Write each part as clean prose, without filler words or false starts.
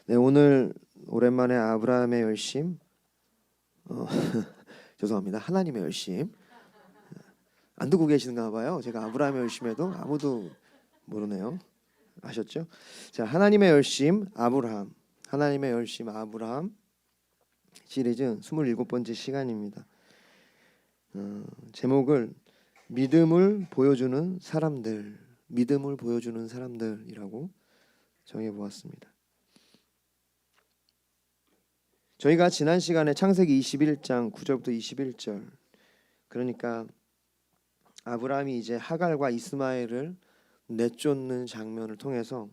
네, 오늘 오랜만에 아브라함의 열심, 어, 죄송합니다. 하나님의 열심 안 듣고 계시는가 봐요. 제가 아브라함의 열심에도 아무도 모르네요. 아셨죠? 자, 하나님의 열심 아브라함, 하나님의 열심 아브라함 시리즈 27번째 시간입니다. 제목을 믿음을 보여주는 사람들, 믿음을 보여주는 사람들이라고 정해보았습니다. 저희가 지난 시간에 창세기 21장 9절부터 21절, 그러니까 아브라함이 이제 하갈과 이스마엘을 내쫓는 장면을 통해서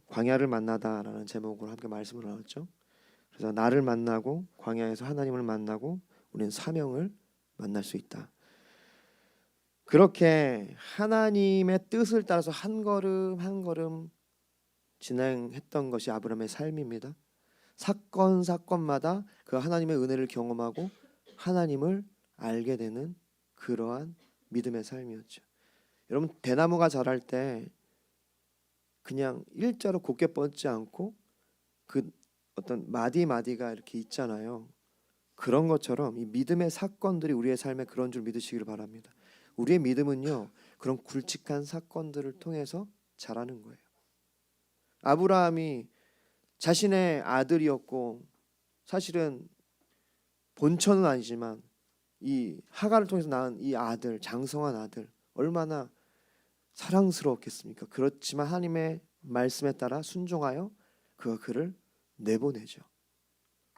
광야를 만나다라는 제목으로 함께 말씀을 나눴죠. 그래서 나를 만나고 광야에서 하나님을 만나고 우리는 사명을 만날 수 있다. 그렇게 하나님의 뜻을 따라서 한 걸음 한 걸음 진행했던 것이 아브라함의 삶입니다. 사건마다 그 하나님의 은혜를 경험하고 하나님을 알게 되는 그러한 믿음의 삶이었죠. 여러분, 대나무가 자랄 때 그냥 일자로 곧게 뻗지 않고 그 어떤 마디마디가 이렇게 있잖아요. 그런 것처럼 이 믿음의 사건들이 우리의 삶에 그런 줄 믿으시기를 바랍니다. 우리의 믿음은요, 그런 굵직한 사건들을 통해서 자라는 거예요. 아브라함이 자신의 아들이었고, 사실은 본처는 아니지만 이 하갈을 통해서 낳은 이 아들, 장성한 아들, 얼마나 사랑스러웠겠습니까? 그렇지만 하나님의 말씀에 따라 순종하여 그가 그를 내보내죠.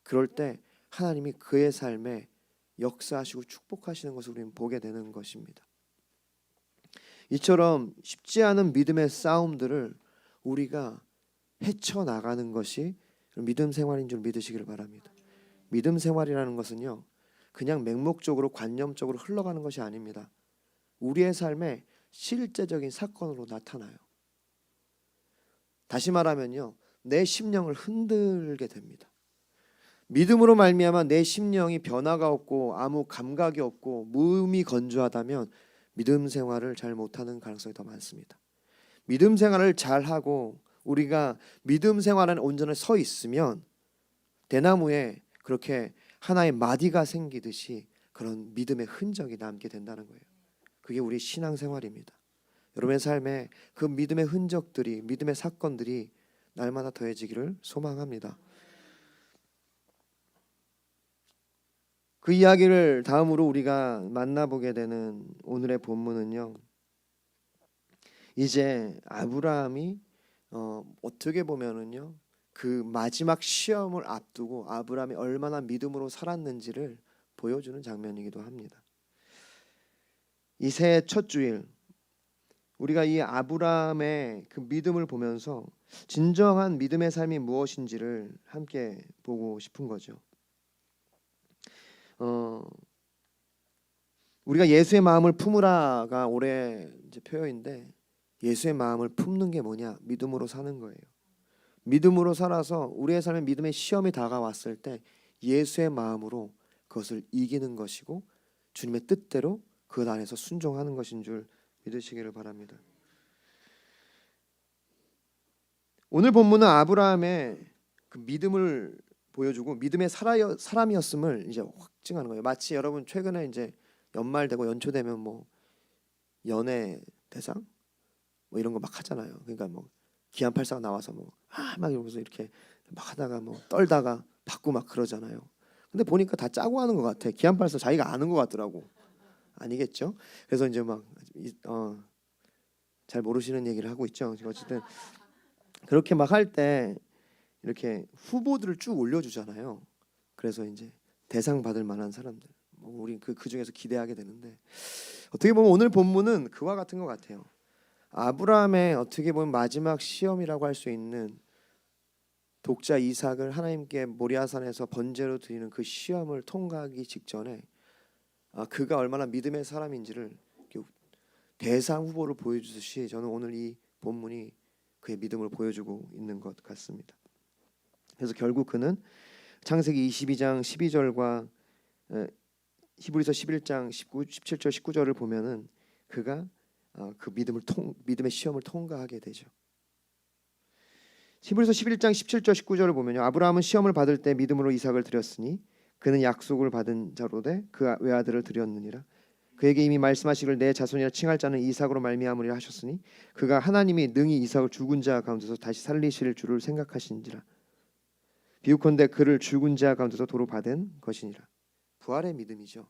그럴 때 하나님이 그의 삶에 역사하시고 축복하시는 것을 우리는 보게 되는 것입니다. 이처럼 쉽지 않은 믿음의 싸움들을 우리가 헤쳐나가는 것이 믿음 생활인 줄 믿으시기를 바랍니다. 믿음 생활이라는 것은요, 그냥 맹목적으로 관념적으로 흘러가는 것이 아닙니다. 우리의 삶에 실제적인 사건으로 나타나요. 다시 말하면요, 내 심령을 흔들게 됩니다. 믿음으로 말미암아 내 심령이 변화가 없고 아무 감각이 없고 무음이 건조하다면 믿음 생활을 잘 못하는 가능성이 더 많습니다. 믿음 생활을 잘하고 우리가 믿음 생활에 온전히 서 있으면 대나무에 그렇게 하나의 마디가 생기듯이 그런 믿음의 흔적이 남게 된다는 거예요. 그게 우리 신앙생활입니다. 여러분의 삶에 그 믿음의 흔적들이, 믿음의 사건들이 날마다 더해지기를 소망합니다. 그 이야기를 다음으로 우리가 만나보게 되는 오늘의 본문은요, 이제 아브라함이 어떻게 보면은요, 그 마지막 시험을 앞두고 아브라함이 얼마나 믿음으로 살았는지를 보여주는 장면이기도 합니다. 이 새해 첫 주일, 우리가 이 아브라함의 그 믿음을 보면서 진정한 믿음의 삶이 무엇인지를 함께 보고 싶은 거죠. 우리가 예수의 마음을 품으라가 올해 이제 표어인데, 예수의 마음을 품는 게 뭐냐? 믿음으로 사는 거예요. 믿음으로 살아서 우리의 삶에 믿음의 시험이 다가왔을 때 예수의 마음으로 그것을 이기는 것이고 주님의 뜻대로 그 안에서 순종하는 것인 줄 믿으시기를 바랍니다. 오늘 본문은 아브라함의 그 믿음을 보여주고 믿음의 사람이었음을 이제 확증하는 거예요. 마치 여러분 최근에 이제 연말 되고 연초 되면 뭐 연애 대상 뭐 이런 거 막 하잖아요. 그러니까 뭐 기안84가 나와서 뭐 막 이러면서 이렇게 막 하다가 뭐 떨다가 받고 막 그러잖아요. 근데 보니까 다 짜고 하는 것 같아. 기안84 자기가 아는 것 같더라고. 아니겠죠? 그래서 이제 막 잘 모르시는 얘기를 하고 있죠. 어쨌든 그렇게 막 할 때 이렇게 후보들을 쭉 올려주잖아요. 그래서 이제 대상 받을 만한 사람들, 뭐 우리 그 중에서 기대하게 되는데, 어떻게 보면 오늘 본문은 그와 같은 것 같아요. 아브라함의 어떻게 보면 마지막 시험이라고 할 수 있는 독자 이삭을 하나님께 모리아산에서 번제로 드리는 그 시험을 통과하기 직전에 그가 얼마나 믿음의 사람인지를 대상 후보를 보여주듯이 저는 오늘 이 본문이 그의 믿음을 보여주고 있는 것 같습니다. 그래서 결국 그는 창세기 22장 12절과 히브리서 11장 17절 19절을 보면은 그가 그 믿음의 시험을 통과하게 되죠. 히브리서 11장 17절 19절을 보면요. 아브라함은 시험을 받을 때 믿음으로 이삭을 드렸으니 그는 약속을 받은 자로되 그 외아들을 드렸느니라. 그에게 이미 말씀하시기를 내 자손이라 칭할 자는 이삭으로 말미암으리라 하셨으니 그가 하나님이 능히 이삭을 죽은 자 가운데서 다시 살리실 줄을 생각하신지라. 비유컨대 그를 죽은 자 가운데서 도로 받은 것이니라. 부활의 믿음이죠.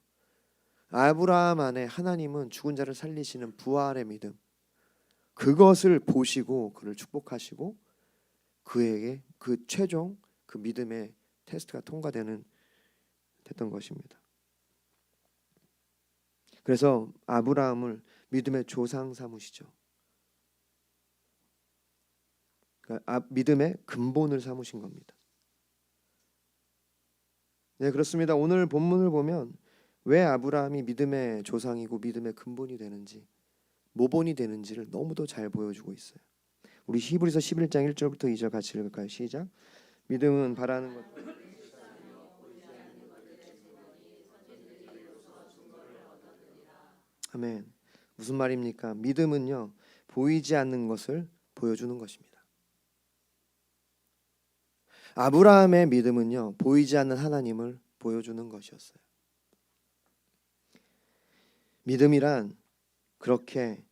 아브라함 안에 하나님은 죽은 자를 살리시는 부활의 믿음, 그것을 보시고 그를 축복하시고 그에게 그 최종 그 믿음의 테스트가 됐던 것입니다. 그래서 아브라함을 믿음의 조상 삼으시죠. 그러니까 믿음의 근본을 삼으신 겁니다. 네, 그렇습니다. 오늘 본문을 보면 왜 아브라함이 믿음의 조상이고 믿음의 근본이 되는지, 모본이 되는지를 너무도 잘 보여주고 있어요. 우리 히브리서 11장 1절부터 2절 같이 읽을까요? 시작. 믿음은 바라는 것 아멘. 무슨 말입니까? 믿음은요, 보이지 않는 것을 보여주는 것입니다. 아브라함의 믿음은요, 보이지 않는 하나님을 보여주는 것이었어요. 믿음이란 그렇게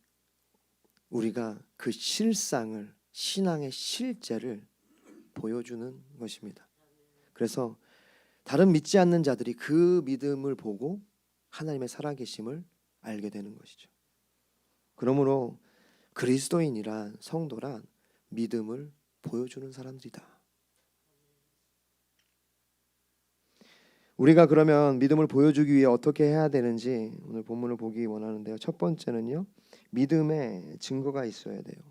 우리가 그 실상을, 신앙의 실제를 보여주는 것입니다. 그래서 다른 믿지 않는 자들이 그 믿음을 보고 하나님의 살아계심을 알게 되는 것이죠. 그러므로 그리스도인이란, 성도란 믿음을 보여주는 사람들이다. 우리가 그러면 믿음을 보여주기 위해 어떻게 해야 되는지 오늘 본문을 보기 원하는데요. 첫 번째는요, 믿음의 증거가 있어야 돼요.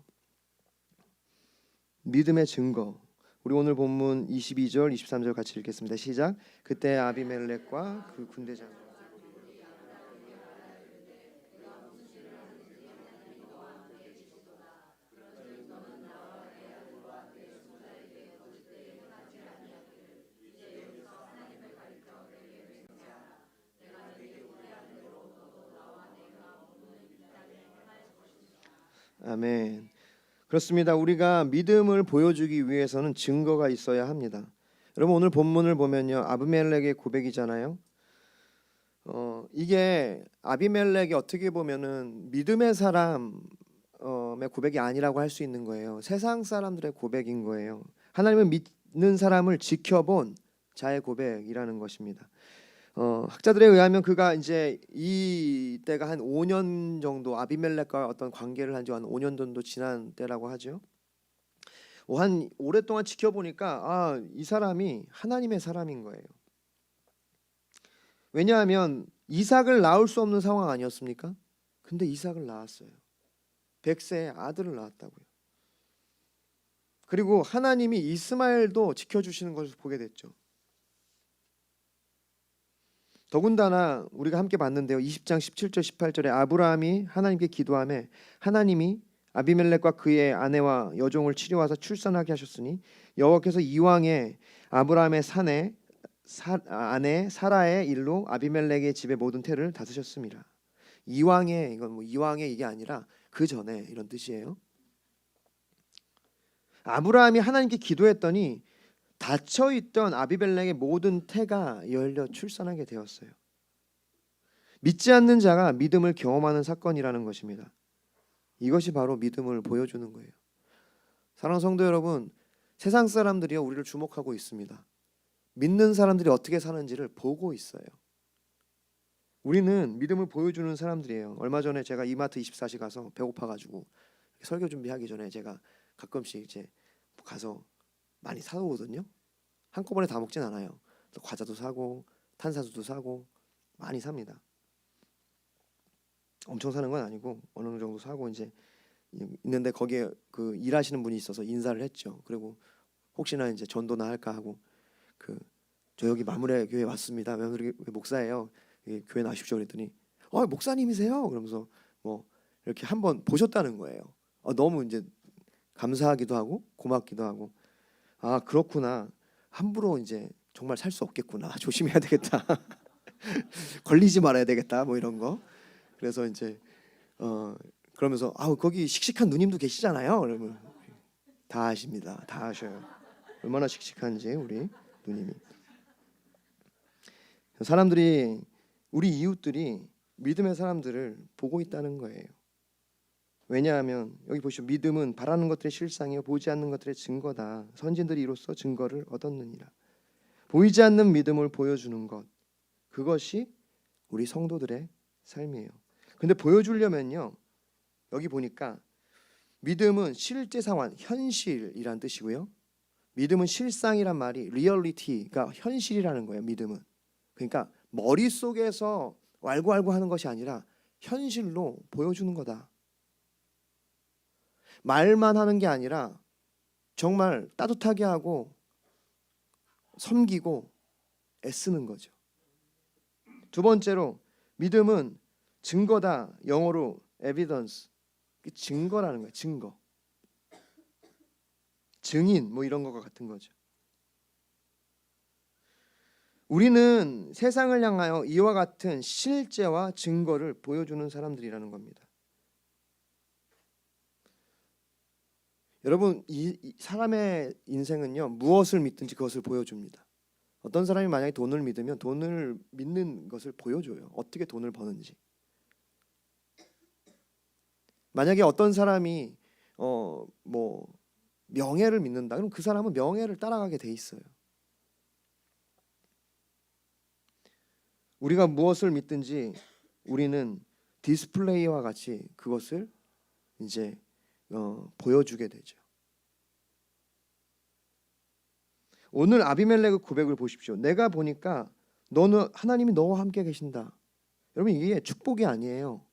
믿음의 증거. 우리 오늘 본문 22절, 23절 같이 읽겠습니다. 시작. 그때 아비멜렉과 그 군대장 아멘. 그렇습니다. 우리가 믿음을 보여주기 위해서는 증거가 있어야 합니다. 여러분 오늘 본문을 보면요, 아비멜렉의 고백이잖아요. 이게 아비멜렉이 어떻게 보면은 믿음의 사람의 고백이 아니라고 할 수 있는 거예요. 세상 사람들의 고백인 거예요. 하나님을 믿는 사람을 지켜본 자의 고백이라는 것입니다. 학자들에 의하면 그가 이제 이때가 한 5년 정도 아비멜렉과 어떤 관계를 한 지 한 5년 정도 지난 때라고 하죠. 한 오랫동안 지켜보니까 이 사람이 하나님의 사람인 거예요. 왜냐하면 이삭을 낳을 수 없는 상황 아니었습니까? 근데 이삭을 낳았어요. 100세의 아들을 낳았다고요. 그리고 하나님이 이스마엘도 지켜주시는 것을 보게 됐죠. 더군다나 우리가 함께 봤는데요. 20장 17절 18절에 아브라함이 하나님께 기도하며 하나님이 아비멜렉과 그의 아내와 여종을 치료하사 출산하게 하셨으니 여호와께서 이왕에 아브라함의 아내 사라의 일로 아비멜렉의 집의 모든 태를 다스셨습니다. 이왕에, 이건 뭐 이왕에 이게 아니라 그 전에 이런 뜻이에요. 아브라함이 하나님께 기도했더니 닫혀있던 아비멜렉의 모든 태가 열려 출산하게 되었어요. 믿지 않는 자가 믿음을 경험하는 사건이라는 것입니다. 이것이 바로 믿음을 보여주는 거예요. 사랑하는 성도 여러분, 세상 사람들이요 우리를 주목하고 있습니다. 믿는 사람들이 어떻게 사는지를 보고 있어요. 우리는 믿음을 보여주는 사람들이에요. 얼마 전에 제가 이마트 24시 가서 배고파가지고 설교 준비하기 전에 제가 가끔씩 이제 가서 많이 사오거든요. 한꺼번에 다 먹진 않아요. 또 과자도 사고 탄산수도 사고 많이 삽니다. 엄청 사는 건 아니고 어느 정도 사고 이제 있는데 거기에 그 일하시는 분이 있어서 인사를 했죠. 그리고 혹시나 이제 전도나 할까 하고 저 여기 마무리 교회 왔습니다. 왜 목사예요? 교회 나오십시오 그랬더니 목사님이세요? 그러면서 뭐 이렇게 한번 보셨다는 거예요. 너무 이제 감사하기도 하고 고맙기도 하고 그렇구나. 함부로 이제 정말 살 수 없겠구나. 조심해야 되겠다. 걸리지 말아야 되겠다. 뭐 이런 거. 그래서 이제 그러면서 거기 씩씩한 누님도 계시잖아요. 그러면 다 아십니다. 다 아셔요. 얼마나 씩씩한지 우리 누님이. 사람들이, 우리 이웃들이 믿음의 사람들을 보고 있다는 거예요. 왜냐하면 여기 보시오. 믿음은 바라는 것들의 실상이요 보지 않는 것들의 증거다. 선진들이 이로써 증거를 얻었느니라. 보이지 않는 믿음을 보여주는 것, 그것이 우리 성도들의 삶이에요. 근데 보여주려면요, 여기 보니까 믿음은 실제 상황, 현실이란 뜻이고요. 믿음은 실상이란 말이 리얼리티가 현실이라는 거예요. 믿음은. 그러니까 머릿속에서 알고 하는 것이 아니라 현실로 보여주는 거다. 말만 하는 게 아니라 정말 따뜻하게 하고 섬기고 애쓰는 거죠. 두 번째로 믿음은 증거다. 영어로 evidence. 증거라는 거예요. 증거. 증인 뭐 이런 것과 같은 거죠. 우리는 세상을 향하여 이와 같은 실제와 증거를 보여주는 사람들이라는 겁니다. 여러분, 이 사람의 인생은요, 무엇을 믿든지 그것을 보여줍니다. 어떤 사람이 만약에 돈을 믿으면 돈을 믿는 것을 보여줘요. 어떻게 돈을 버는지. 만약에 어떤 사람이 뭐 명예를 믿는다, 그럼 그 사람은 명예를 따라가게 돼 있어요. 우리가 무엇을 믿든지 우리는 디스플레이와 같이 그것을 이제 보여주게 되죠. 오늘 아비멜렉의 고백을 보십시오. 내가 보니까 너는 하나님이 너와 함께 계신다. 여러분, 이게 축복이 아니에요.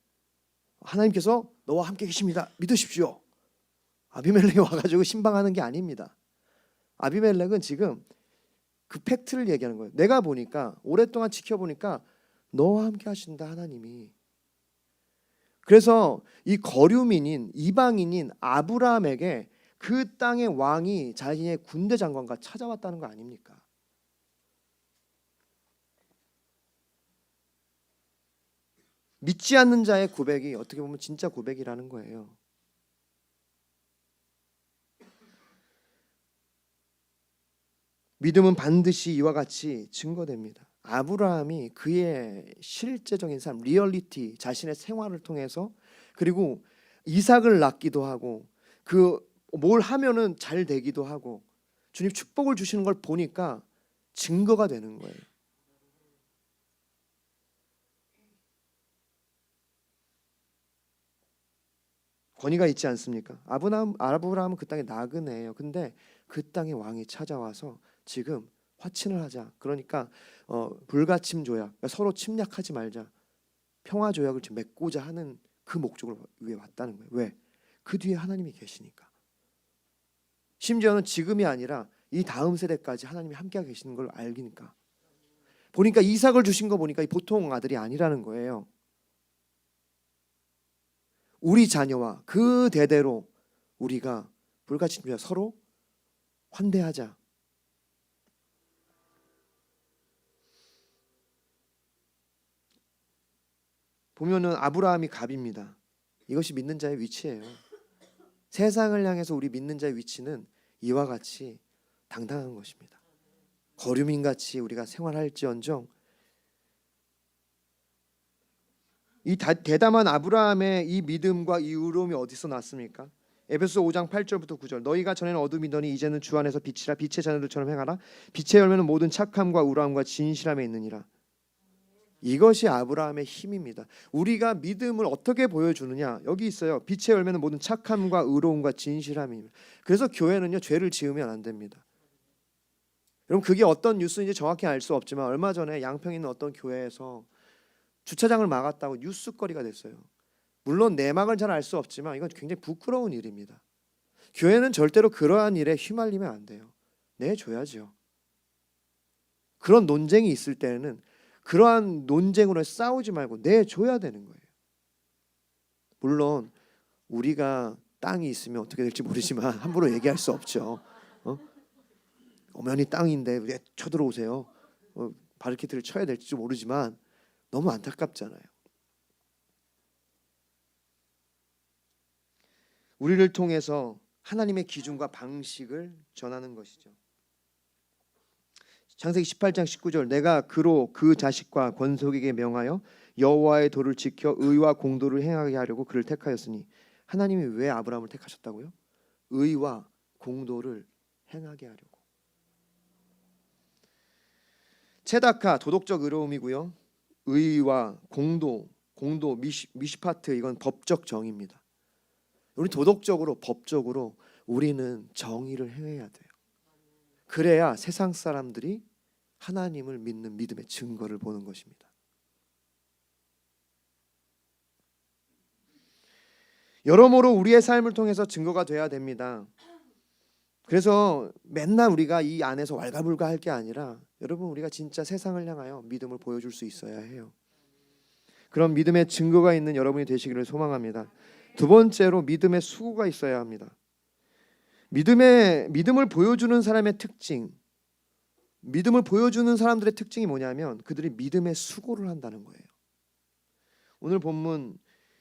하나님께서 너와 함께 계십니다. 믿으십시오. 아비멜렉이 와가지고 신방하는 게 아닙니다. 아비멜렉은 지금 그 팩트를 얘기하는 거예요. 내가 보니까, 오랫동안 지켜보니까 너와 함께 하신다, 하나님이. 그래서 이 거류민인 이방인인 아브라함에게 그 땅의 왕이 자신의 군대 장관과 찾아왔다는 거 아닙니까? 믿지 않는 자의 고백이 어떻게 보면 진짜 고백이라는 거예요. 믿음은 반드시 이와 같이 증거됩니다. 아브라함이 그의 실제적인 삶, 리얼리티, 자신의 생활을 통해서, 그리고 이삭을 낳기도 하고, 뭘 하면은 잘 되기도 하고, 주님 축복을 주시는 걸 보니까 증거가 되는 거예요. 권위가 있지 않습니까? 아브라함은 그 땅의 나그네예요. 근데 그 땅의 왕이 찾아와서 지금 화친을 하자. 그러니까 불가침 조약, 그러니까 서로 침략하지 말자. 평화 조약을 지금 맺고자 하는 그 목적으로 위에 왔다는 거예요. 왜? 그 뒤에 하나님이 계시니까. 심지어는 지금이 아니라 이 다음 세대까지 하나님이 함께 계시는 걸 알기니까. 보니까 이삭을 주신 거 보니까 보통 아들이 아니라는 거예요. 우리 자녀와 그 대대로 우리가 불같이 서로 환대하자. 보면은 아브라함이 갑입니다. 이것이 믿는 자의 위치예요. 세상을 향해서 우리 믿는 자의 위치는 이와 같이 당당한 것입니다. 거류민같이 우리가 생활할지언정, 이 대담한 아브라함의 이 믿음과 이 의로움이 어디서 났습니까? 에베소 5장 8절부터 9절. 너희가 전에는 어둠이더니 이제는 주 안에서 빛이라. 빛의 자녀들처럼 행하라. 빛의 열매는 모든 착함과 우람과 진실함에 있느니라. 이것이 아브라함의 힘입니다. 우리가 믿음을 어떻게 보여주느냐, 여기 있어요. 빛의 열매는 모든 착함과 의로움과 진실함입니다. 그래서 교회는요, 죄를 지으면 안 됩니다. 여러분, 그게 어떤 뉴스인지 정확히 알 수 없지만 얼마 전에 양평에 있는 어떤 교회에서 주차장을 막았다고 뉴스거리가 됐어요. 물론 내막을 잘 알 수 없지만 이건 굉장히 부끄러운 일입니다. 교회는 절대로 그러한 일에 휘말리면 안 돼요. 내줘야죠. 그런 논쟁이 있을 때는 그러한 논쟁으로 싸우지 말고 내줘야 되는 거예요. 물론 우리가 땅이 있으면 어떻게 될지 모르지만 함부로 얘기할 수 없죠. 엄연히 땅인데 왜 쳐들어오세요? 바리케이트를 쳐야 될지 모르지만 너무 안타깝잖아요. 우리를 통해서 하나님의 기준과 방식을 전하는 것이죠. 창세기 18장 19절 내가 그로 그 자식과 권속에게 명하여 여호와의 도를 지켜 의와 공도를 행하게 하려고 그를 택하였으니 하나님이 왜 아브라함을 택하셨다고요? 의와 공도를 행하게 하려고. 체다카 도덕적 의로움이고요. 의와 공도 미시파트 이건 법적 정의입니다. 우리 도덕적으로 법적으로 우리는 정의를 행해야 돼요. 그래야 세상 사람들이 하나님을 믿는 믿음의 증거를 보는 것입니다. 여러모로 우리의 삶을 통해서 증거가 돼야 됩니다. 그래서 맨날 우리가 이 안에서 왈가불가 할 게 아니라 여러분 우리가 진짜 세상을 향하여 믿음을 보여줄 수 있어야 해요. 그런 믿음의 증거가 있는 여러분이 되시기를 소망합니다. 두 번째로 믿음의 수고가 있어야 합니다. 믿음을 보여주는 사람의 특징, 믿음을 보여주는 사람들의 특징이 뭐냐면 그들이 믿음의 수고를 한다는 거예요. 오늘 본문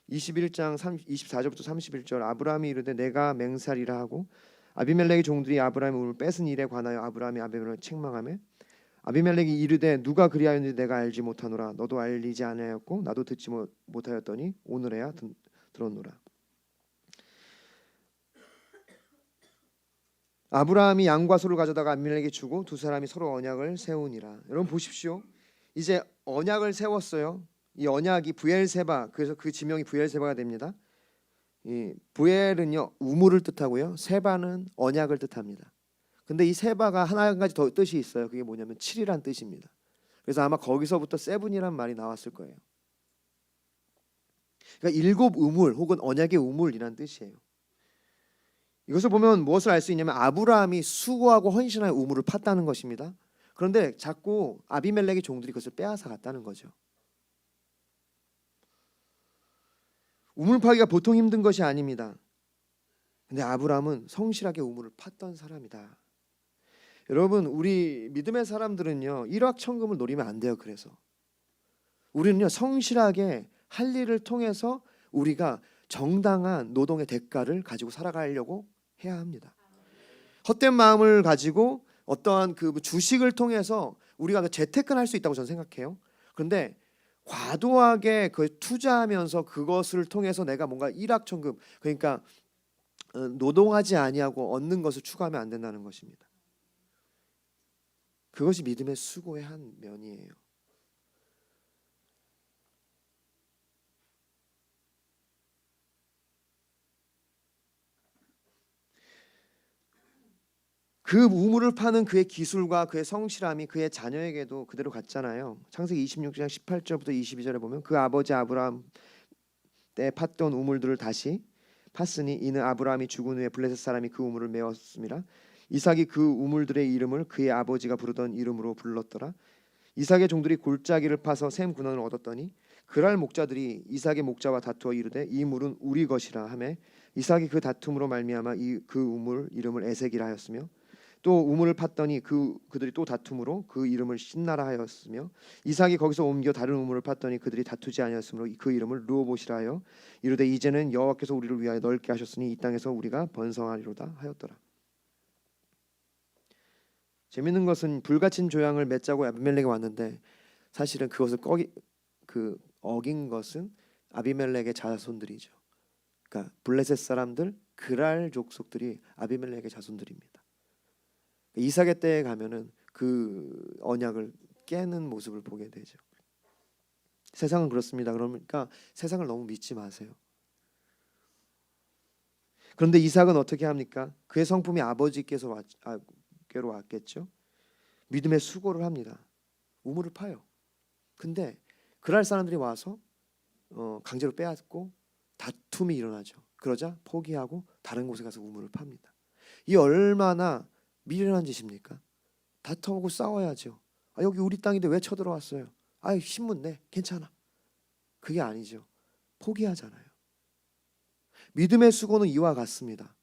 21장 24절부터 31절 아브라함이 이르되 내가 맹살이라 하고 아비멜렉의 종들이 아브라함의 우물 뺏은 일에 관하여 아브라함이 아비멜렉을 책망하며 아비멜렉이 이르되 누가 그리하였는지 내가 알지 못하노라 너도 알리지 아니하였고 나도 듣지 못하였더니 오늘에야 들었노라. 아브라함이 양과 소를 가져다가 아비멜렉에게 주고 두 사람이 서로 언약을 세우니라. 여러분 보십시오. 이제 언약을 세웠어요. 이 언약이 부엘세바, 그래서 그 지명이 부엘세바가 됩니다. 이 부엘은요 우물을 뜻하고요, 세바는 언약을 뜻합니다. 근데 이 세바가 한 가지 더 뜻이 있어요. 그게 뭐냐면 7이란 뜻입니다. 그래서 아마 거기서부터 세븐이란 말이 나왔을 거예요. 그러니까 일곱 우물 혹은 언약의 우물이란 뜻이에요. 이것을 보면 무엇을 알 수 있냐면 아브라함이 수고하고 헌신하여 우물을 팠다는 것입니다. 그런데 자꾸 아비멜렉의 종들이 그것을 빼앗아 갔다는 거죠. 우물 파기가 보통 힘든 것이 아닙니다. 근데 아브라함은 성실하게 우물을 팠던 사람이다. 여러분 우리 믿음의 사람들은요 일확천금을 노리면 안 돼요. 그래서 우리는요 성실하게 할 일을 통해서 우리가 정당한 노동의 대가를 가지고 살아가려고 해야 합니다. 헛된 마음을 가지고 어떠한 그 주식을 통해서 우리가 재테크를 할 수 있다고 저는 생각해요. 그런데 과도하게 그 투자하면서 그것을 통해서 내가 뭔가 일확천금, 그러니까 노동하지 아니하고 얻는 것을 추구하면 안 된다는 것입니다. 그것이 믿음의 수고의 한 면이에요. 그 우물을 파는 그의 기술과 그의 성실함이 그의 자녀에게도 그대로 갔잖아요. 창세기 26장 18절부터 22절에 보면 그 아버지 아브라함 때 팠던 우물들을 다시 팠으니 이는 아브라함이 죽은 후에 블레셋 사람이 그 우물을 메웠습니다. 이삭이 그 우물들의 이름을 그의 아버지가 부르던 이름으로 불렀더라. 이삭의 종들이 골짜기를 파서 샘 군원을 얻었더니 그랄 목자들이 이삭의 목자와 다투어 이르되 이 물은 우리 것이라 하매 이삭이 그 다툼으로 말미암아 그 우물 이름을 에색이라 하였으며 또 우물을 팠더니 그들이 또 다툼으로 그 이름을 신나라 하였으며 이삭이 거기서 옮겨 다른 우물을 팠더니 그들이 다투지 아니하였으므로 그 이름을 르호봇이라 하여 이르되 이제는 여호와께서 우리를 위하여 넓게 하셨으니 이 땅에서 우리가 번성하리로다 하였더라. 재밌는 것은 불같은 조약을 맺자고 아비멜렉이 왔는데 사실은 그것을 어긴 것은 아비멜렉의 자손들이죠. 그러니까 블레셋 사람들 그랄 족속들이 아비멜렉의 자손들입니다. 이삭의 때에 가면은 그 언약을 깨는 모습을 보게 되죠. 세상은 그렇습니다. 그러니까 세상을 너무 믿지 마세요. 그런데 이삭은 어떻게 합니까? 그의 성품이 아버지께로 왔겠죠. 믿음의 수고를 합니다. 우물을 파요. 근데 그랄 사람들이 와서 강제로 빼앗고 다툼이 일어나죠. 그러자 포기하고 다른 곳에 가서 우물을 팝니다. 이 얼마나 미련한 짓입니까? 다투고 싸워야죠. 여기 우리 땅인데 왜 쳐들어왔어요? 신문 내 괜찮아. 그게 아니죠. 포기하잖아요. 믿음의 수고는 이와 같습니다.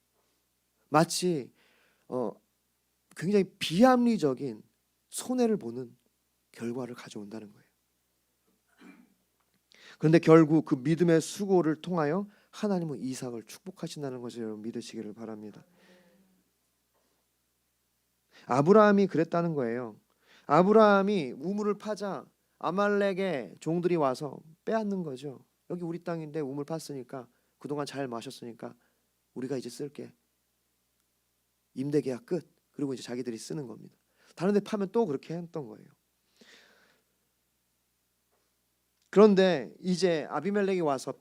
마치 굉장히 비합리적인 손해를 보는 결과를 가져온다는 거예요. 그런데 결국 그 믿음의 수고를 통하여 하나님은 이삭을 축복하신다는 것을 여러분 믿으시기를 바랍니다. 아브라함이 그랬다는 거예요. 아브라함이 우물을 파자 아말렉의 종들이 와서 빼앗는 거죠. 여기 우리 땅인데 우물 팠으니까 그동안 잘 마셨으니까 우리가 이제 쓸게. 임대 계약 끝. 그리고 이제 자기들이 쓰는 겁니다. 다른 데 파면 또 그렇게 했던 거예요. 그런데 이제 아비멜렉이 와서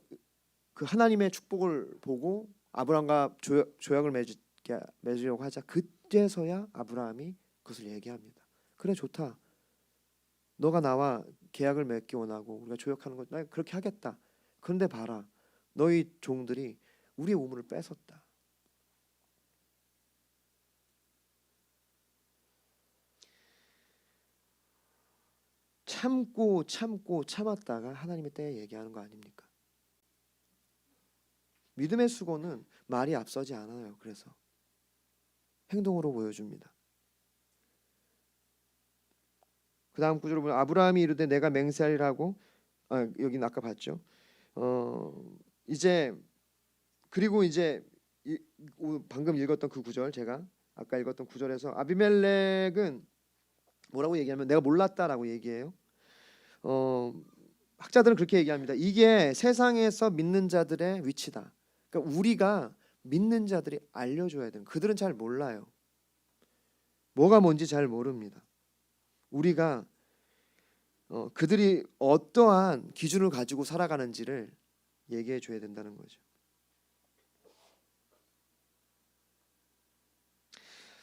그 하나님의 축복을 보고 아브라함과 조약을 맺으려고 하자 그때서야 아브라함이 그것을 얘기합니다. 그래 좋다. 너가 나와 계약을 맺기 원하고 우리가 조약하는 거 나 그렇게 하겠다. 그런데 봐라. 너희 종들이 우리의 우물을 뺏었다. 참고 참았다가 하나님의 때에 얘기하는 거 아닙니까? 믿음의 수고는 말이 앞서지 않아요. 그래서 행동으로 보여줍니다. 그 다음 구절을 보면 아브라함이 이르되 내가 맹세하리라고 여기는 아까 봤죠. 이제 그리고 이제 방금 읽었던 그 구절 제가 아까 읽었던 구절에서 아비멜렉은 뭐라고 얘기하면 내가 몰랐다라고 얘기해요. 학자들은 그렇게 얘기합니다. 이게 세상에서 믿는 자들의 위치다. 그러니까 우리가 믿는 자들이 알려줘야 되는. 그들은 잘 몰라요. 뭐가 뭔지 잘 모릅니다. 우리가 그들이 어떠한 기준을 가지고 살아가는지를 얘기해 줘야 된다는 거죠.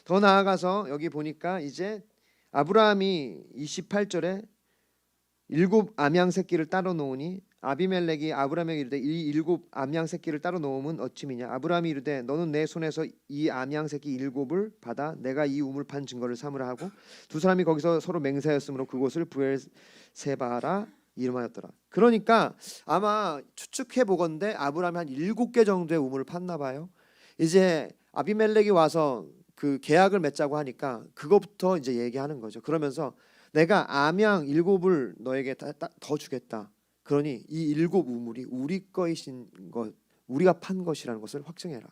더 나아가서 여기 보니까 이제 아브라함이 28절에 7 암양 새끼를 따로 놓으니 아비멜렉이 아브라함에게 이르되 이 7 암양 새끼를 따로 놓음은 어찌미냐. 아브라함이 이르되 너는 내 손에서 이 암양 새끼 7을 받아 내가 이 우물 판 증거를 삼으라 하고 두 사람이 거기서 서로 맹세하였으므로 그곳을 부엘세바라 이름하였더라. 그러니까 아마 추측해 보건대 아브라함이 한 7개 정도의 우물을 팠나 봐요. 이제 아비멜렉이 와서 그 계약을 맺자고 하니까 그것부터 이제 얘기하는 거죠. 그러면서 내가 암양 7을 너에게 더 주겠다. 그러니 이 7 우물이 우리 것인 것, 우리가 판 것이라는 것을 확증해라.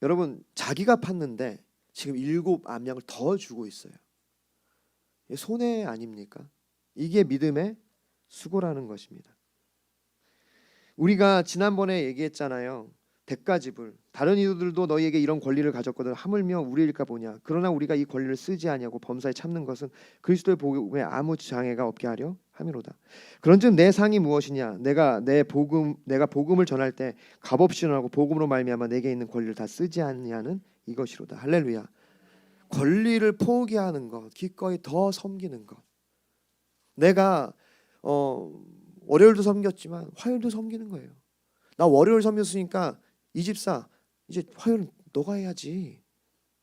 여러분 자기가 팠는데 지금 7 암양을 더 주고 있어요. 손해 아닙니까? 이게 믿음의 수고라는 것입니다. 우리가 지난번에 얘기했잖아요. 대가지불. 다른 이들도 너희에게 이런 권리를 가졌거든 하물며 우리일까 보냐. 그러나 우리가 이 권리를 쓰지 아니하고 범사에 참는 것은 그리스도의 복음에 아무 장애가 없게 하려 함이로다. 그런즉 내 상이 무엇이냐. 내가 복음을 전할 때 값없이 전하고 복음으로 말미암아 내게 있는 권리를 다 쓰지 않냐는 이것이로다. 할렐루야. 권리를 포기하는 것, 기꺼이 더 섬기는 것. 내가 월요일도 섬겼지만 화요일도 섬기는 거예요. 나 월요일 섬겼으니까 이 집사 이제 화요일은 너가 해야지.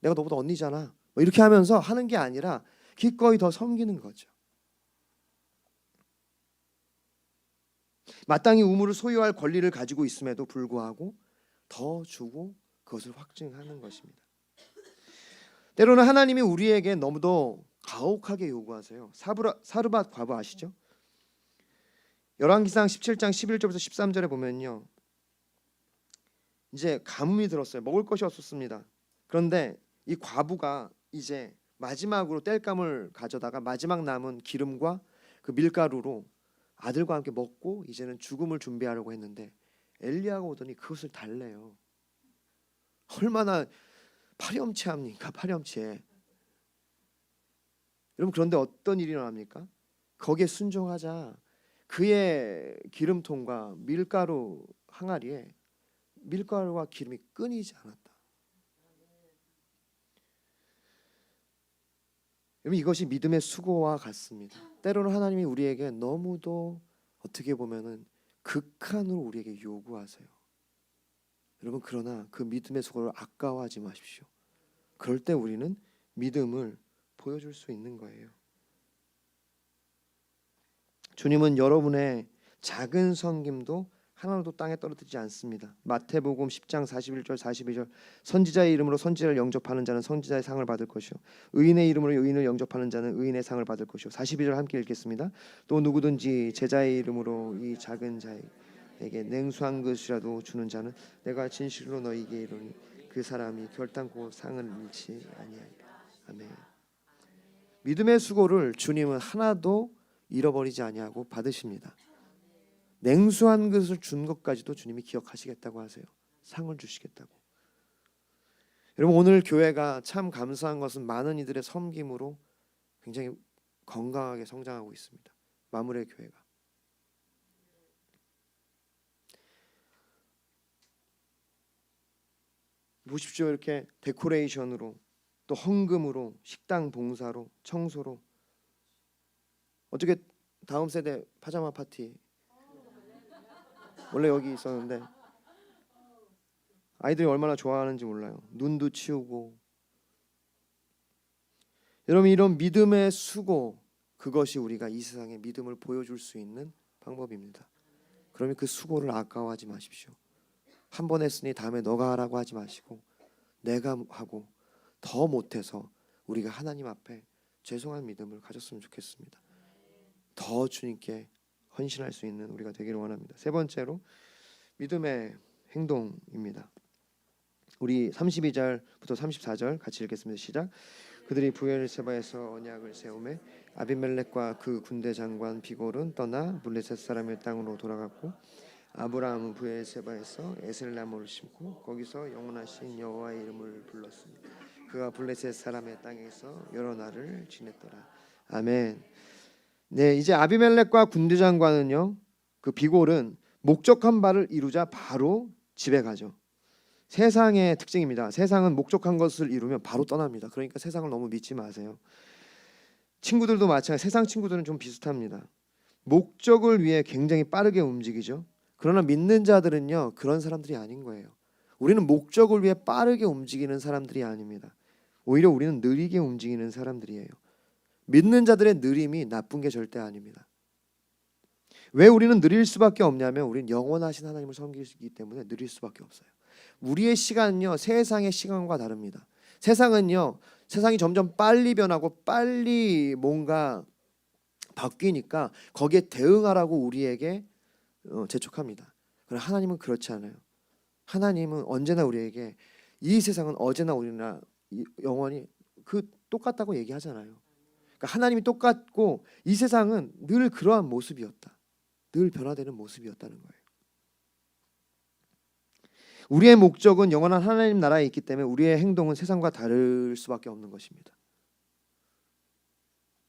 내가 너보다 언니잖아. 뭐 이렇게 하면서 하는 게 아니라 기꺼이 더 섬기는 거죠. 마땅히 우물을 소유할 권리를 가지고 있음에도 불구하고 더 주고 그것을 확증하는 것입니다. 때로는 하나님이 우리에게 너무도 가혹하게 요구하세요. 사르밧 과부 아시죠? 열왕기상 17장 11절부터 13절에 보면요. 이제 가뭄이 들었어요. 먹을 것이 없었습니다. 그런데 이 과부가 이제 마지막으로 땔감을 가져다가 마지막 남은 기름과 그 밀가루로 아들과 함께 먹고 이제는 죽음을 준비하려고 했는데 엘리야가 오더니 그것을 달래요. 얼마나 파렴치합니까? 파렴치해. 여러분 그런데 어떤 일이 일어납니까? 거기에 순종하자 그의 기름통과 밀가루 항아리에 밀가루와 기름이 끊이지 않았다. 여러분 이것이 믿음의 수고와 같습니다. 때로는 하나님이 우리에게 너무도 어떻게 보면은 극한으로 우리에게 요구하세요. 여러분 그러나 그 믿음의 수고를 아까워하지 마십시오. 그럴 때 우리는 믿음을 보여줄 수 있는 거예요. 주님은 여러분의 작은 섬김도 하나도 땅에 떨어지지 않습니다. 마태복음 10장 41절 42절 선지자의 이름으로 선지자를 영접하는 자는 선지자의 상을 받을 것이요 의인의 이름으로 의인을 영접하는 자는 의인의 상을 받을 것이요 42절 함께 읽겠습니다. 또 누구든지 제자의 이름으로 이 작은 자의 내게 냉수한 것이라도 주는 자는 내가 진실로 너희에게 이르노니 그 사람이 결단코 상을 잃지 아니하리라. 아멘. 믿음의 수고를 주님은 하나도 잃어버리지 아니하고 받으십니다. 냉수한 것을 준 것까지도 주님이 기억하시겠다고 하세요. 상을 주시겠다고. 여러분, 오늘 교회가 참 감사한 것은 많은 이들의 섬김으로 굉장히 건강하게 성장하고 있습니다. 마무리의 교회가. 보십시오. 이렇게 데코레이션으로, 또 헌금으로, 식당 봉사로, 청소로. 어떻게 다음 세대 파자마 파티 원래 여기 있었는데 아이들이 얼마나 좋아하는지 몰라요. 눈도 치우고. 여러분, 이런 믿음의 수고, 그것이 우리가 이 세상에 믿음을 보여줄 수 있는 방법입니다. 그러면 그 수고를 아까워하지 마십시오. 한 번 했으니 다음에 너가 하라고 하지 마시고 내가 하고 더 못해서 우리가 하나님 앞에 죄송한 믿음을 가졌으면 좋겠습니다. 더 주님께 헌신할 수 있는 우리가 되기를 원합니다. 세 번째로 믿음의 행동입니다. 우리 32절부터 34절 같이 읽겠습니다. 시작. 그들이 브엘세바에서 언약을 세우매 아비멜렉과 그 군대 장관 비골은 떠나 블레셋 사람의 땅으로 돌아갔고 아브라함은 브엘세바에서 에셀나무를 심고 거기서 영원하신 여호와의 이름을 불렀습니다. 그가 블레셋 사람의 땅에서 여러 날을 지냈더라. 아멘. 네, 이제 아비멜렉과 군대 장관은요, 그 비골은 목적한 바를 이루자 바로 집에 가죠. 세상의 특징입니다. 세상은 목적한 것을 이루면 바로 떠납니다. 그러니까 세상을 너무 믿지 마세요. 친구들도 마찬가지. 세상 친구들은 좀 비슷합니다. 목적을 위해 굉장히 빠르게 움직이죠. 그러나 믿는 자들은요, 그런 사람들이 아닌 거예요. 우리는 목적을 위해 빠르게 움직이는 사람들이 아닙니다. 오히려 우리는 느리게 움직이는 사람들이에요. 믿는 자들의 느림이 나쁜 게 절대 아닙니다. 왜 우리는 느릴 수밖에 없냐면 우리는 영원하신 하나님을 섬기기 때문에 느릴 수밖에 없어요. 우리의 시간은요, 세상의 시간과 다릅니다. 세상이 점점 빨리 변하고 빨리 뭔가 바뀌니까 거기에 대응하라고 우리에게 재촉합니다. 그러나 하나님은 그렇지 않아요. 하나님은 언제나 우리에게 이 세상은 어제나 오늘이나 영원히 그 똑같다고 얘기하잖아요. 그러니까 하나님이 똑같고 이 세상은 늘 그러한 모습이었다. 늘 변화되는 모습이었다는 거예요. 우리의 목적은 영원한 하나님 나라에 있기 때문에 우리의 행동은 세상과 다를 수밖에 없는 것입니다.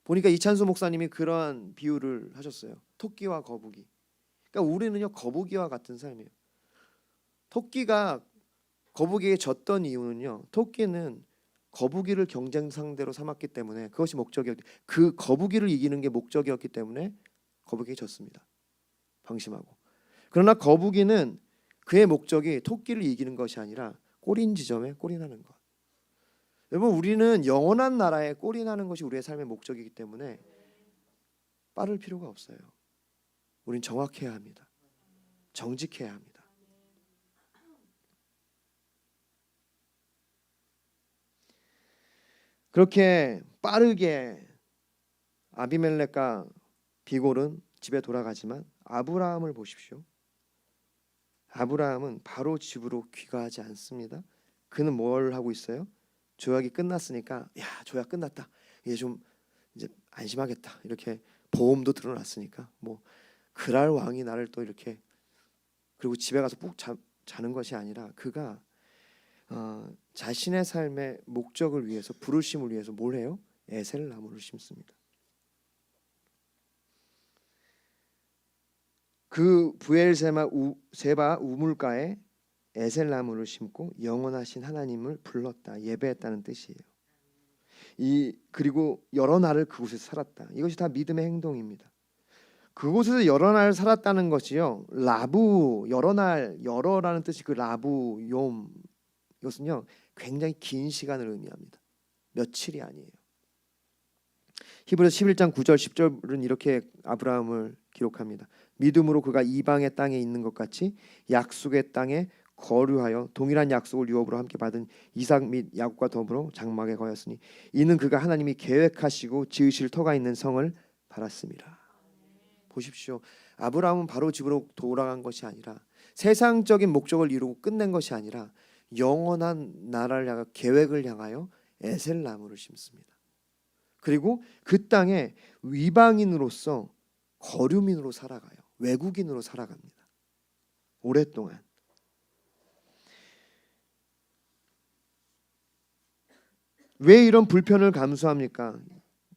보니까 이찬수 목사님이 그러한 비유를 하셨어요. 토끼와 거북이. 그러니까 우리는요, 거북이와 같은 삶이에요. 토끼가 거북이에게 졌던 이유는요, 토끼는 거북이를 경쟁 상대로 삼았기 때문에 그것이 목적이었기, 그 거북이를 이기는 게 목적이었기 때문에 거북이에게 졌습니다. 방심하고. 그러나 거북이는 그의 목적이 토끼를 이기는 것이 아니라 꼬린 지점에 꼬리나는 것. 여러분, 우리는 영원한 나라에 꼬리나는 것이 우리의 삶의 목적이기 때문에 빠를 필요가 없어요. 우린 정확해야 합니다. 정직해야 합니다. 그렇게 빠르게 아비멜렉과 비골은 집에 돌아가지만 아브라함을 보십시오. 아브라함은 바로 집으로 귀가하지 않습니다. 그는 뭘 하고 있어요? 조약이 끝났으니까, 야, 조약 끝났다. 이제 안심하겠다. 이렇게 보험도 드러났으니까 뭐 그랄 왕이 나를 또 이렇게, 그리고 집에 가서 푹 자는 것이 아니라 그가 자신의 삶의 목적을 위해서, 부르심을 위해서 뭘 해요? 에셀 나무를 심습니다. 그 브엘세바 우물가에 에셀 나무를 심고 영원하신 하나님을 불렀다, 예배했다는 뜻이에요. 그리고 여러 날을 그곳에서 살았다. 이것이 다 믿음의 행동입니다. 그곳에서 여러 날 살았다는 것이요, 라부, 여러라는 뜻이 그 라부 욤, 이것은요 굉장히 긴 시간을 의미합니다. 며칠이 아니에요. 히브리서 11장 9절 10절은 이렇게 아브라함을 기록합니다. 믿음으로 그가 이방의 땅에 있는 것 같이 약속의 땅에 거류하여 동일한 약속을 유업으로 함께 받은 이삭 및 야곱과 더불어 장막에 거였으니 이는 그가 하나님이 계획하시고 지으실 터가 있는 성을 바랐습니다. 보십시오. 아브라함은 바로 집으로 돌아간 것이 아니라 세상적인 목적을 이루고 끝낸 것이 아니라 영원한 나라를 향한 계획을 향하여 에셀 나무를 심습니다. 그리고 그 땅에 이방인으로서 거류민으로 살아가요. 외국인으로 살아갑니다. 오랫동안. 왜 이런 불편을 감수합니까?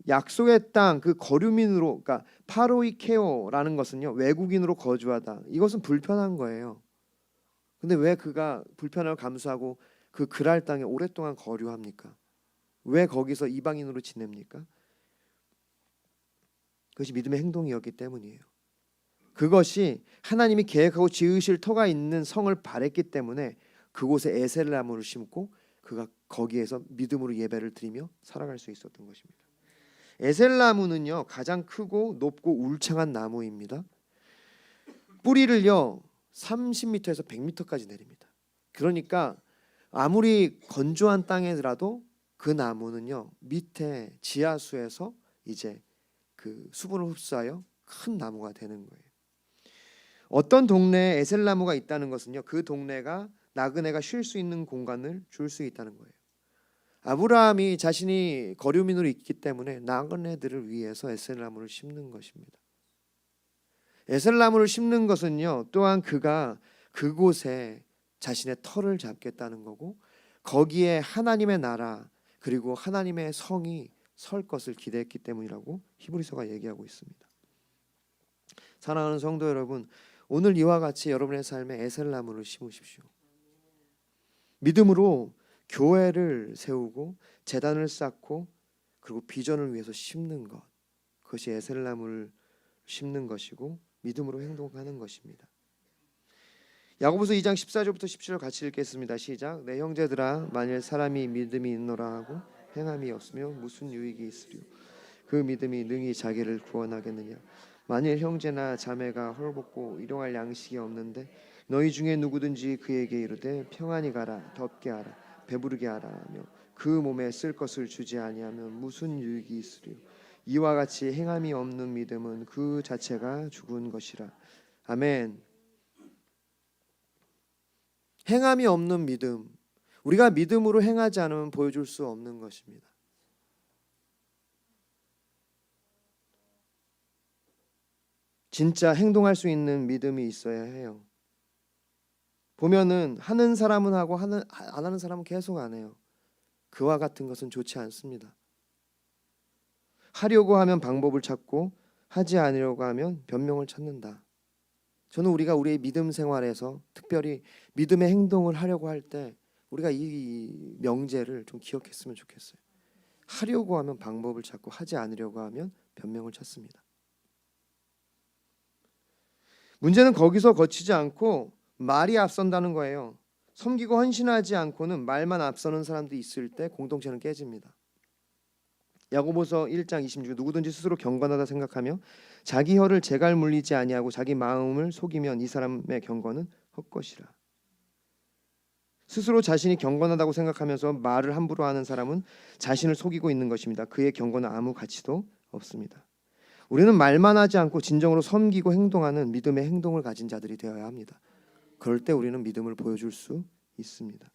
약속의 땅, 그 거류민으로, 그러니까 파로이케오라는 것은요, 외국인으로 거주하다. 이것은 불편한 거예요. 근데 왜 그가 불편을 감수하고 그 그랄 땅에 오랫동안 거류합니까? 왜 거기서 이방인으로 지냅니까? 그것이 믿음의 행동이었기 때문이에요. 그것이 하나님이 계획하고 지으실 터가 있는 성을 바랬기 때문에 그곳에 에셀 나무를 심고 그가 거기에서 믿음으로 예배를 드리며 살아갈 수 있었던 것입니다. 에셀 나무는요, 가장 크고 높고 울창한 나무입니다. 뿌리를요 30m에서 100m까지 내립니다. 그러니까 아무리 건조한 땅에라도 그 나무는요 밑에 지하수에서 이제 그 수분을 흡수하여 큰 나무가 되는 거예요. 어떤 동네에 에셀 나무가 있다는 것은요, 그 동네가 나그네가 쉴 수 있는 공간을 줄 수 있다는 거예요. 아브라함이 자신이 거류민으로 있기 때문에 나그네들을 위해서 에셀 나무를 심는 것입니다. 에셀 나무를 심는 것은요, 또한 그가 그곳에 자신의 터를 잡겠다는 거고, 거기에 하나님의 나라 그리고 하나님의 성이 설 것을 기대했기 때문이라고 히브리서가 얘기하고 있습니다. 사랑하는 성도 여러분, 오늘 이와 같이 여러분의 삶에 에셀 나무를 심으십시오. 믿음으로 교회를 세우고 제단을 쌓고 그리고 비전을 위해서 심는 것, 그것이 에셀 나무를 심는 것이고 믿음으로 행동하는 것입니다. 야고보서 2장 14절부터 17절 같이 읽겠습니다. 시작. 내 형제들아, 만일 사람이 믿음이 있노라 하고 행함이 없으며 무슨 유익이 있으리요? 그 믿음이 능히 자기를 구원하겠느냐? 만일 형제나 자매가 헐벗고 일용할 양식이 없는데 너희 중에 누구든지 그에게 이르되 평안히 가라, 덥게 하라, 배부르게 하라 하며 그 몸에 쓸 것을 주지 아니하면 무슨 유익이 있으리요? 이와 같이 행함이 없는 믿음은 그 자체가 죽은 것이라. 아멘. 행함이 없는 믿음, 우리가 믿음으로 행하지 않으면 보여줄 수 없는 것입니다. 진짜 행동할 수 있는 믿음이 있어야 해요. 보면은 하는 사람은 하고 안 하는 사람은 계속 안 해요. 그와 같은 것은 좋지 않습니다. 하려고 하면 방법을 찾고 하지 않으려고 하면 변명을 찾는다. 저는 우리가 우리의 믿음 생활에서 특별히 믿음의 행동을 하려고 할 때 우리가 이 명제를 좀 기억했으면 좋겠어요. 하려고 하면 방법을 찾고 하지 않으려고 하면 변명을 찾습니다. 문제는 거기서 거치지 않고 말이 앞선다는 거예요. 섬기고 헌신하지 않고는 말만 앞서는 사람들이 있을 때 공동체는 깨집니다. 야고보서 1장 26절 누구든지 스스로 경건하다 생각하며 자기 혀를 재갈 물리지 아니하고 자기 마음을 속이면 이 사람의 경건은 헛것이라. 스스로 자신이 경건하다고 생각하면서 말을 함부로 하는 사람은 자신을 속이고 있는 것입니다. 그의 경건은 아무 가치도 없습니다. 우리는 말만 하지 않고 진정으로 섬기고 행동하는 믿음의 행동을 가진 자들이 되어야 합니다. 그럴 때 우리는 믿음을 보여줄 수 있습니다.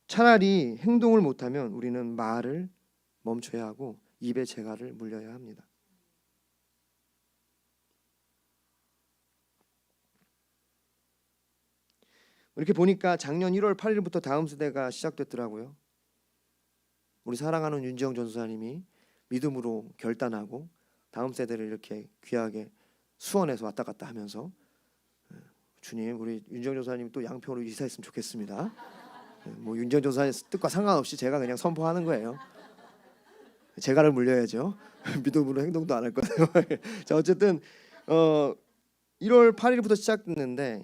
차라리 행동을 못하면 우리는 말을 멈춰야 하고 입에 재갈을 물려야 합니다. 이렇게 보니까 작년 1월 8일부터 다음 세대가 시작됐더라고요. 우리 사랑하는 윤지영 전도사님이 믿음으로 결단하고 다음 세대를 이렇게 귀하게 수원에서 왔다 갔다 하면서 주님, 우리 윤지영 전도사님 또 양평으로 이사했으면 좋겠습니다. 뭐 윤지영 전도사님 뜻과 상관없이 제가 그냥 선포하는 거예요. 재갈을 물려야죠. 믿음으로 행동도 안 할 거예요. 자, 어쨌든 1월 8일부터 시작됐는데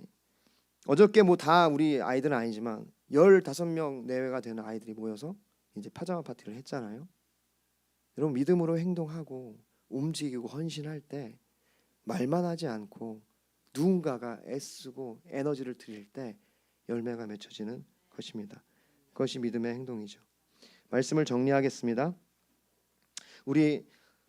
어저께 뭐 다 우리 아이들은 아니지만 15명 내외가 되는 아이들이 모여서 이제 파자마 파티를 했잖아요. 여러분, 믿음으로 행동하고 움직이고 헌신할 때 말만 하지 않고 누군가가 애쓰고 에너지를 드릴 때 열매가 맺혀지는 것입니다. 그것이 믿음의 행동이죠. 말씀을 정리하겠습니다. 우리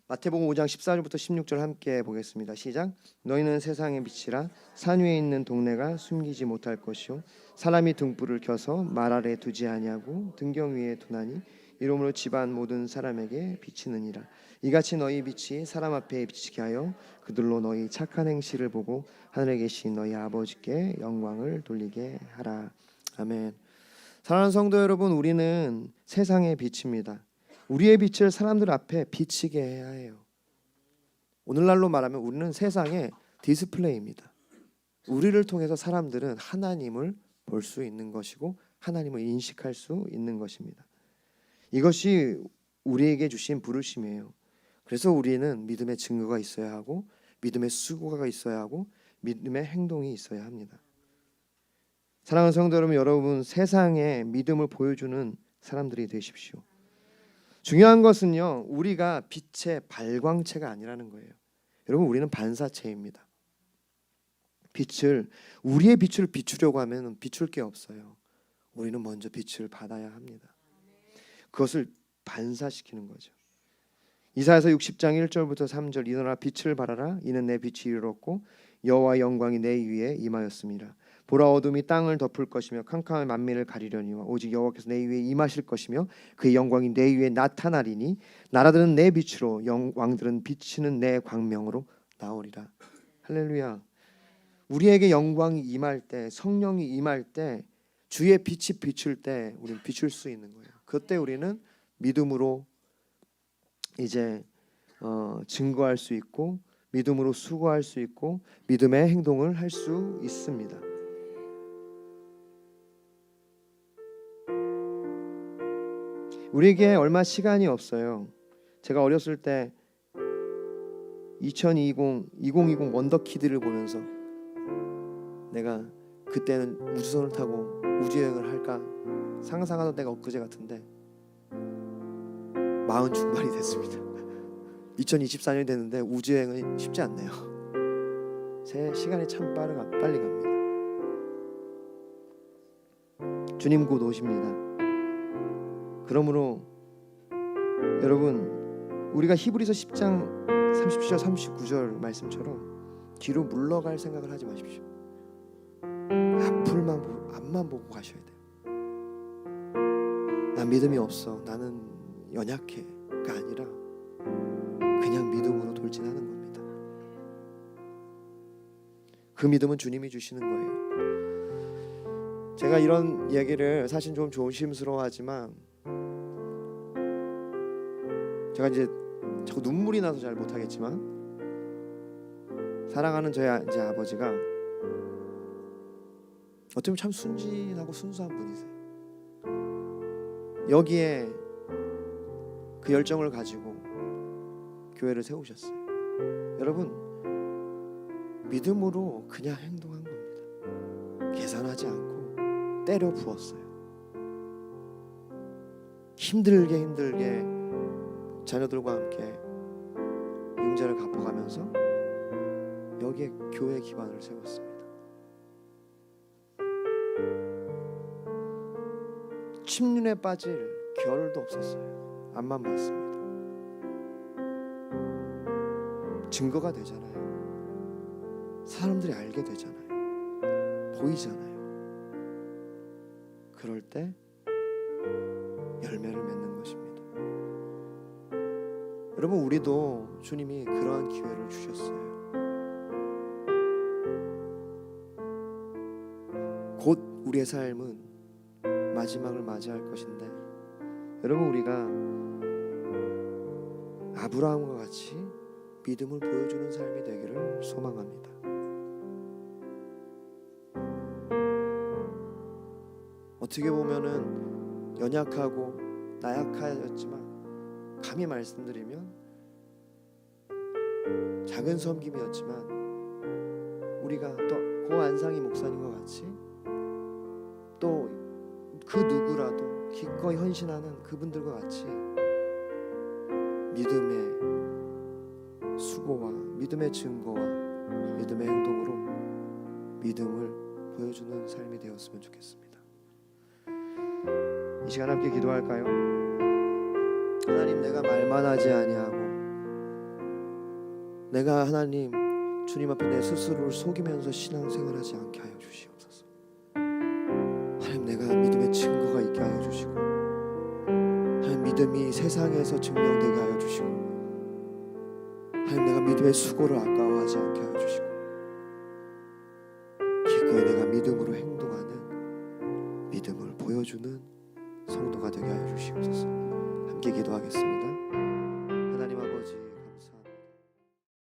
마태복음 5장 14절부터 16절 함께 보겠습니다. 시작. 너희는 세상의 빛이라. 산 위에 있는 동네가 숨기지 못할 것이요 사람이 등불을 켜서 말 아래 두지 아니하고 등경 위에 두나니 이러므로 집안 모든 사람에게 비치느니라. 이같이 너희 빛이 사람 앞에 비치게 하여 그들로 너희 착한 행실을 보고 하늘에 계신 너희 아버지께 영광을 돌리게 하라. 아멘. 사랑하는 성도 여러분, 우리는 세상의 빛입니다. 우리의 빛을 사람들 앞에 비치게 해야 해요. 오늘날로 말하면 우리는 세상의 디스플레이입니다. 우리를 통해서 사람들은 하나님을 볼 수 있는 것이고 하나님을 인식할 수 있는 것입니다. 이것이 우리에게 주신 부르심이에요. 그래서 우리는 믿음의 증거가 있어야 하고 믿음의 수고가 있어야 하고 믿음의 행동이 있어야 합니다. 사랑하는 성도 여러분, 여러분 세상에 믿음을 보여주는 사람들이 되십시오. 중요한 것은요, 우리가 빛의 발광체가 아니라는 거예요. 여러분, 우리는 반사체입니다. 우리의 빛을 비추려고 하면 비출 게 없어요. 우리는 먼저 빛을 받아야 합니다. 그것을 반사시키는 거죠. 이사야서 60장 1절부터 3절. 일어나 빛을 발하라. 이는 내 빛이 이르렀고 여호와의 영광이 내 위에 임하였습니다. 보라, 어둠이 땅을 덮을 것이며 캄캄한 만민을 가리려니와 오직 여호와께서 내 위에 임하실 것이며 그의 영광이 내 위에 나타나리니 나라들은 내 빛으로 왕들은 비치는 내 광명으로 나오리라. 할렐루야. 우리에게 영광이 임할 때, 성령이 임할 때, 주의 빛이 비출 때 우리는 비출 수 있는 거예요. 그때 우리는 믿음으로 이제 증거할 수 있고 믿음으로 수고할 수 있고 믿음의 행동을 할 수 있습니다. 우리에게 얼마 시간이 없어요. 제가 어렸을 때 2020 원더키드를 보면서 내가 그때는 우주선을 타고 우주여행을 할까 상상하던 때가 엊그제 같은데 40 중반이 됐습니다. 2024년이 됐는데 우주여행은 쉽지 않네요. 제 시간이 참 빨리 갑니다. 주님 곧 오십니다. 그러므로 여러분, 우리가 히브리서 10장 37절 39절 말씀처럼 뒤로 물러갈 생각을 하지 마십시오. 앞만 보고 가셔야 돼요. 난 믿음이 없어, 나는 연약해가 아니라 그냥 믿음으로 돌진하는 겁니다. 그 믿음은 주님이 주시는 거예요. 제가 이런 얘기를 사실 좀 조심스러워하지만 제가 이제 자꾸 눈물이 나서 잘 못하겠지만 사랑하는 저희 이제 아버지가 어떻게 보면 참 순진하고 순수한 분이세요. 여기에 그 열정을 가지고 교회를 세우셨어요. 여러분, 믿음으로 그냥 행동한 겁니다. 계산하지 않고 때려 부었어요. 힘들게 자녀들과 함께 융자를 갚아가면서 여기에 교회 기반을 세웠습니다. 침륜에 빠질 겨를도 없었어요. 앞만 봤습니다. 증거가 되잖아요. 사람들이 알게 되잖아요. 보이잖아요. 그럴 때 열매를 맺는 것입니다. 여러분, 우리도 주님이 그러한 기회를 주셨어요. 곧 우리의 삶은 마지막을 맞이할 것인데, 여러분, 우리가 아브라함과 같이 믿음을 보여주는 삶이 되기를 소망합니다. 어떻게 보면은 연약하고 나약하였지만 감히 말씀드리면 작은 섬김이었지만 우리가 또 고 안상희 목사님과 같이 또 그 누구라도 기꺼이 헌신하는 그분들과 같이 믿음의 수고와 믿음의 증거와 믿음의 행동으로 믿음을 보여주는 삶이 되었으면 좋겠습니다. 이 시간 함께 기도할까요? 하나님, 내가 말만 하지 아니하고 내가 하나님 주님 앞에 내 스스로를 속이면서 신앙생활하지 않게 하여 주시옵소서. 하나님 내가 믿음의 증거가 있게 하여 주시고 하나님 믿음이 세상에서 증명되게 하여 주시고 하나님 내가 믿음의 수고를 아까워하지 않게 하여 주시고 기꺼이 내가 믿음으로 행동하는 믿음을 보여주는 성도가 되게 하여 주시옵소서. 함께 기도하겠습니다.